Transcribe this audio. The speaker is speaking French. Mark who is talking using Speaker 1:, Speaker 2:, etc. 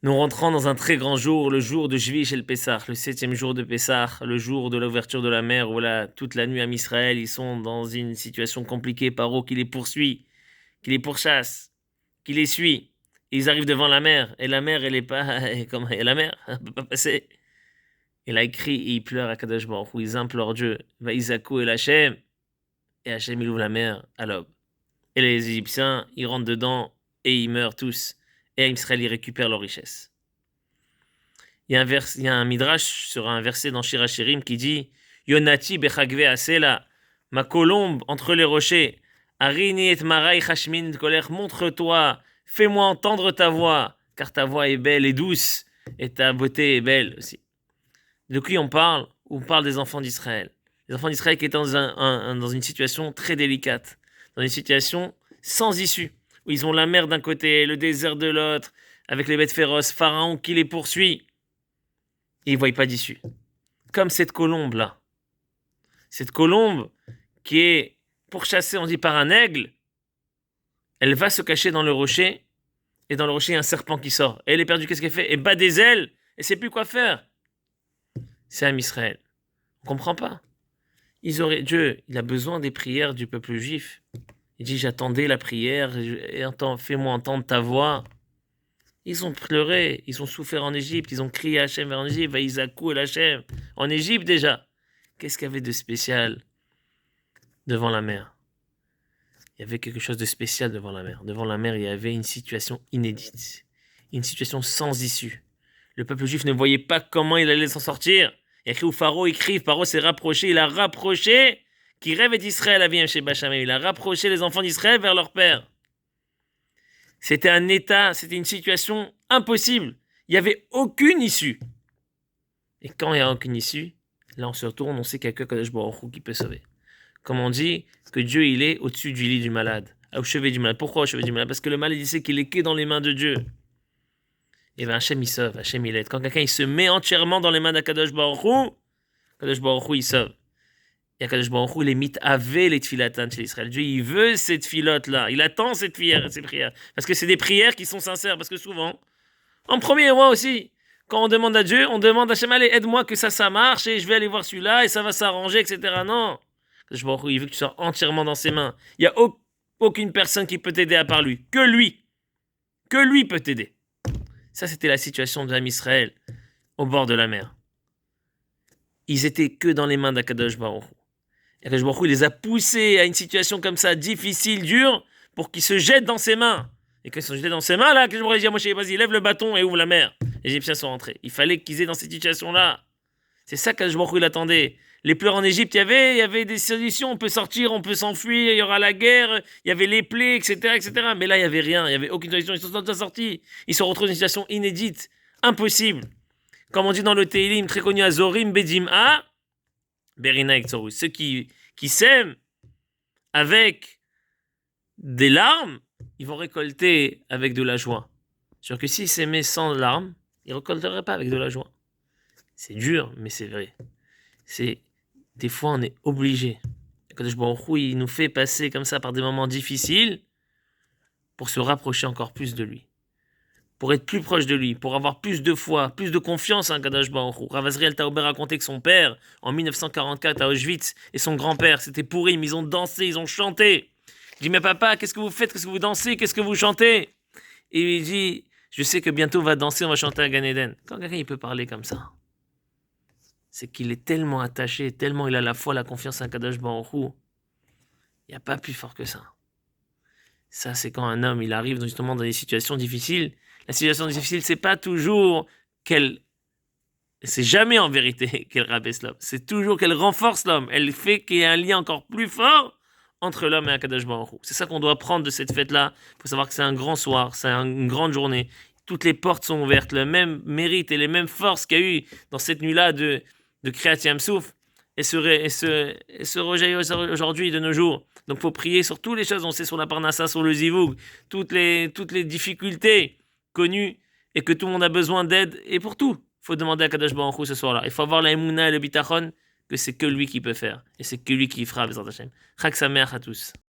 Speaker 1: Nous rentrons dans un très grand jour, le jour de Jvish et le Pessah, le 7e jour de Pessah, le jour de l'ouverture de la mer, où là, toute la nuit à Israël, ils sont dans une situation compliquée, Paro qui les poursuit, qui les pourchasse, qui les suit. Et ils arrivent devant la mer, et la mer, elle est pas, comment, et la mer, elle peut pas passer. Et là, ils crient et ils pleurent à Kadosh Baruch Hu, ils implorent Dieu, Vaïzakou et Hachem, et Hachem, il ouvre la mer à l'aube. Et les Égyptiens, ils rentrent dedans, et ils meurent tous. Et Israël, ils récupèrent leurs richesses. Il y a un midrash sur un verset dans Shirachirim qui dit Yonati bechagve asela, ma colombe entre les rochers, Arini et marai chashmin kolech, montre-toi, fais-moi entendre ta voix, car ta voix est belle et douce, et ta beauté est belle aussi. De qui on parle? On parle des enfants d'Israël. Les enfants d'Israël qui étaient dans une situation très délicate, dans une situation sans issue, où ils ont la mer d'un côté, le désert de l'autre, avec les bêtes féroces, Pharaon qui les poursuit. Et ils ne voient pas d'issue. Comme cette colombe-là. Cette colombe qui est pourchassée, on dit, par un aigle, elle va se cacher dans le rocher, et dans le rocher, il y a un serpent qui sort. Et elle est perdue, qu'est-ce qu'elle fait? Elle bat des ailes, et ne sait plus quoi faire. C'est à Israël. On ne comprend pas. Dieu, il a besoin des prières du peuple juif. Il dit, j'attendais la prière, et fais-moi entendre ta voix. Ils ont pleuré, ils ont souffert en Égypte, ils ont crié à Hachem en Égypte, Vaïzakou et Hachem. En Égypte déjà. Qu'est-ce qu'il y avait de spécial devant la mer? Il y avait quelque chose de spécial devant la mer. Devant la mer, il y avait une situation inédite. Une situation sans issue. Le peuple juif ne voyait pas comment il allait s'en sortir. Il y a écrit où Pharaon écrit, Pharaon s'est rapproché, il a rapproché, qui rêve d'Israël à Viem chez Bachamé. Il a rapproché les enfants d'Israël vers leur père. C'était un état, c'était une situation impossible. Il n'y avait aucune issue. Et quand il n'y a aucune issue, là on se retourne, on sait qu'il y a que Kadosh Baruch Hu qui peut sauver. Comme on dit que Dieu il est au-dessus du lit du malade, au chevet du malade. Pourquoi au chevet du malade? Parce que le malade il sait qu'il est que dans les mains de Dieu. Et bien Hachem il sauve, Hachem il aide. Quand quelqu'un il se met entièrement dans les mains d'Akadosh Baruch Hu, Kadosh Baruch Hu il sauve. Et Akadosh Baruch Hu, il imite avec les tfilatan chez Israël. Dieu, il veut cette filote-là. Il attend cette prière, ces prières. Parce que c'est des prières qui sont sincères. Parce que souvent, en premier roi aussi, quand on demande à Dieu, on demande à Hachem, allez, aide-moi que ça marche et je vais aller voir celui-là et ça va s'arranger, etc. Non. Akadosh Baruch Hu, il veut que tu sois entièrement dans ses mains. Il n'y a aucune personne qui peut t'aider à part lui. Que lui. Que lui peut t'aider. Ça, c'était la situation de l'âme Israël au bord de la mer. Ils étaient que dans les mains d'Akadosh Baruch Hu. Et Akadosh Baruch Hu, il les a poussés à une situation comme ça, difficile, dure, pour qu'ils se jettent dans ses mains. Et quand ils sont jetés dans ses mains, là, Akadosh Baruch Hu dit à Moshe, vas-y, lève le bâton et ouvre la mer. Les Égyptiens sont rentrés. Il fallait qu'ils aient dans cette situation-là. C'est ça qu'Akadosh Baruch Hu il attendait. Les pleurs en Égypte, il y avait des solutions, on peut sortir, on peut s'enfuir, il y aura la guerre, il y avait les plaies, etc., etc. Mais là, il n'y avait rien, il n'y avait aucune solution, ils sont déjà sortis. Ils se retrouvent dans une situation inédite, impossible. Comme on dit dans le Teilim, très connu, Azorim Bedim'a, Berina Ektorou, ceux qui sèment avec des larmes, ils vont récolter avec de la joie. C'est-à-dire que s'ils s'aimaient sans larmes, ils ne récolteraient pas avec de la joie. C'est dur, mais c'est vrai. Des fois, on est obligé. Kadosh Baruch Hu, il nous fait passer comme ça par des moments difficiles pour se rapprocher encore plus de lui. Pour être plus proche de lui, pour avoir plus de foi, plus de confiance en Kadosh Baruch Hu. Rav Azriel Taober racontait que son père, en 1944 à Auschwitz, et son grand-père, c'était Pourim, ils ont dansé, ils ont chanté. Il dit, mais papa, qu'est-ce que vous faites? Qu'est-ce que vous dansez? Qu'est-ce que vous chantez? Et il dit, je sais que bientôt on va danser, on va chanter à Gan Eden. Quand quelqu'un il peut parler comme ça, c'est qu'il est tellement attaché, tellement il a la foi, la confiance en Kadosh Baruch Hu. Il n'y a pas plus fort que ça. Ça, c'est quand un homme, il arrive justement dans des situations difficiles. La situation difficile, c'est pas toujours c'est jamais en vérité qu'elle rabaisse l'homme. C'est toujours qu'elle renforce l'homme. Elle fait qu'il y ait un lien encore plus fort entre l'homme et Akadosh Baruch Hu. C'est ça qu'on doit prendre de cette fête-là. Il faut savoir que c'est un grand soir, c'est une grande journée. Toutes les portes sont ouvertes. Le même mérite et les mêmes forces qu'il y a eu dans cette nuit-là de Kriyat Yam Souf et se rejaillit aujourd'hui de nos jours. Donc il faut prier sur toutes les choses. On sait sur la Parnassa, sur le Zivoug, toutes les difficultés connues et que tout le monde a besoin d'aide. Et pour tout, il faut demander à Kadosh Baruch Hu ce soir-là. Il faut avoir la Emouna et le Bitachon que c'est que lui qui peut faire. Et c'est que lui qui fera, Bezrat Hashem. Chag Sameach à tous.